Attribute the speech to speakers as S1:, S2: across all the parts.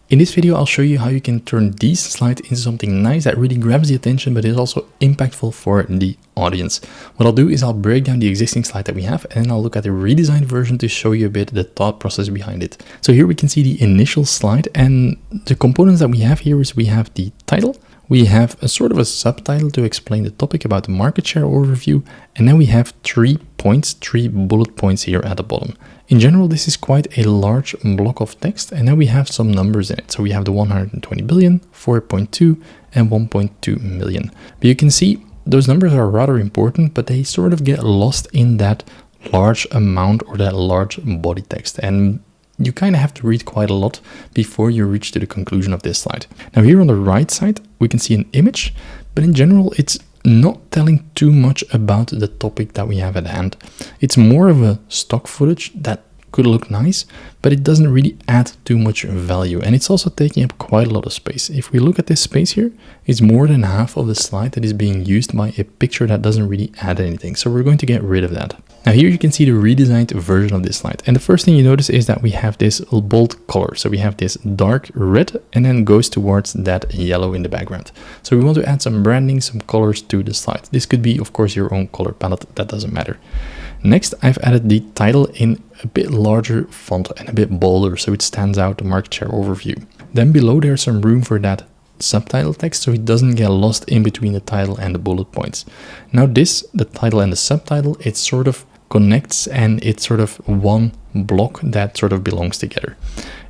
S1: In this video, I'll show you how you can turn these slides into something nice that really grabs the attention, but is also impactful for the audience. What I'll do is I'll break down the existing slide that we have, and then I'll look at the redesigned version to show you a bit the thought process behind it. So here we can see the initial slide, and the components that we have here is we have the title, we have a sort of a subtitle to explain the topic about the market share overview, and then we have 3 points, 3 bullet points here at the bottom. In general, this is quite a large block of text, and then we have some numbers in it. So we have the 120 billion, 4.2, and 1.2 million. But you can see those numbers are rather important, but they sort of get lost in that large amount or that large body text. And you kind of have to read quite a lot before you reach to the conclusion of this slide. Now here on the right side, we can see an image, but in general, it's not telling too much about the topic that we have at hand. It's more of a stock footage that could look nice, but it doesn't really add too much value. And it's also taking up quite a lot of space. If we look at this space here, it's more than half of the slide that is being used by a picture that doesn't really add anything. So we're going to get rid of that. Now here you can see the redesigned version of this slide. And the first thing you notice is that we have this bold color. So we have this dark red and then goes towards that yellow in the background. So we want to add some branding, some colors to the slide. This could be, of course, your own color palette. That doesn't matter. Next, I've added the title in a bit larger font and a bit bolder so it stands out, the market share overview. Then below there's some room for that subtitle text so it doesn't get lost in between the title and the bullet points. Now this, the title and the subtitle, it sort of connects and it's sort of one block that sort of belongs together.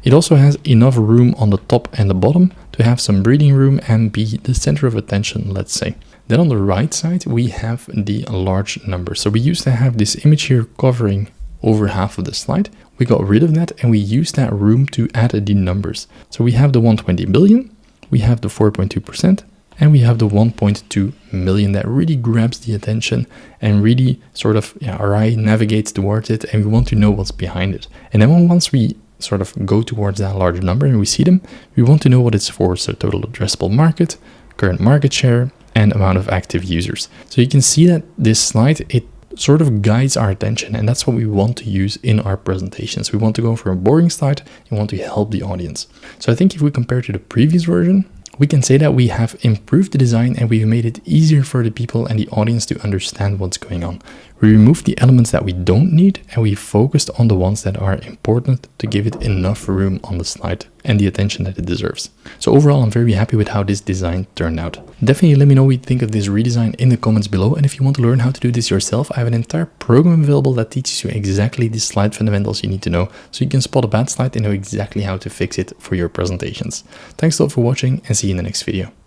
S1: It also has enough room on the top and the bottom to have some breathing room and be the center of attention, let's say. Then on the right side, we have the large number. So we used to have this image here covering over half of the slide. We got rid of that and we used that room to add the numbers. So we have the 120 billion, we have the 4.2%, and we have the 1.2 million that really grabs the attention and really sort of, our eye navigates towards it and we want to know what's behind it. And then once we sort of go towards that large number and we see them, we want to know what it's for. So total addressable market, current market share, and amount of active users. So you can see that this slide, it sort of guides our attention, and that's what we want to use in our presentations. We want to go for a boring slide and want to help the audience. So I think if we compare to the previous version, we can say that we have improved the design and we've made it easier for the people and the audience to understand what's going on. We removed the elements that we don't need and we focused on the ones that are important to give it enough room on the slide and the attention that it deserves. So overall, I'm very happy with how this design turned out. Definitely let me know what you think of this redesign in the comments below. And if you want to learn how to do this yourself, I have an entire program available that teaches you exactly the slide fundamentals you need to know so you can spot a bad slide and know exactly how to fix it for your presentations. Thanks a lot for watching and see you in the next video.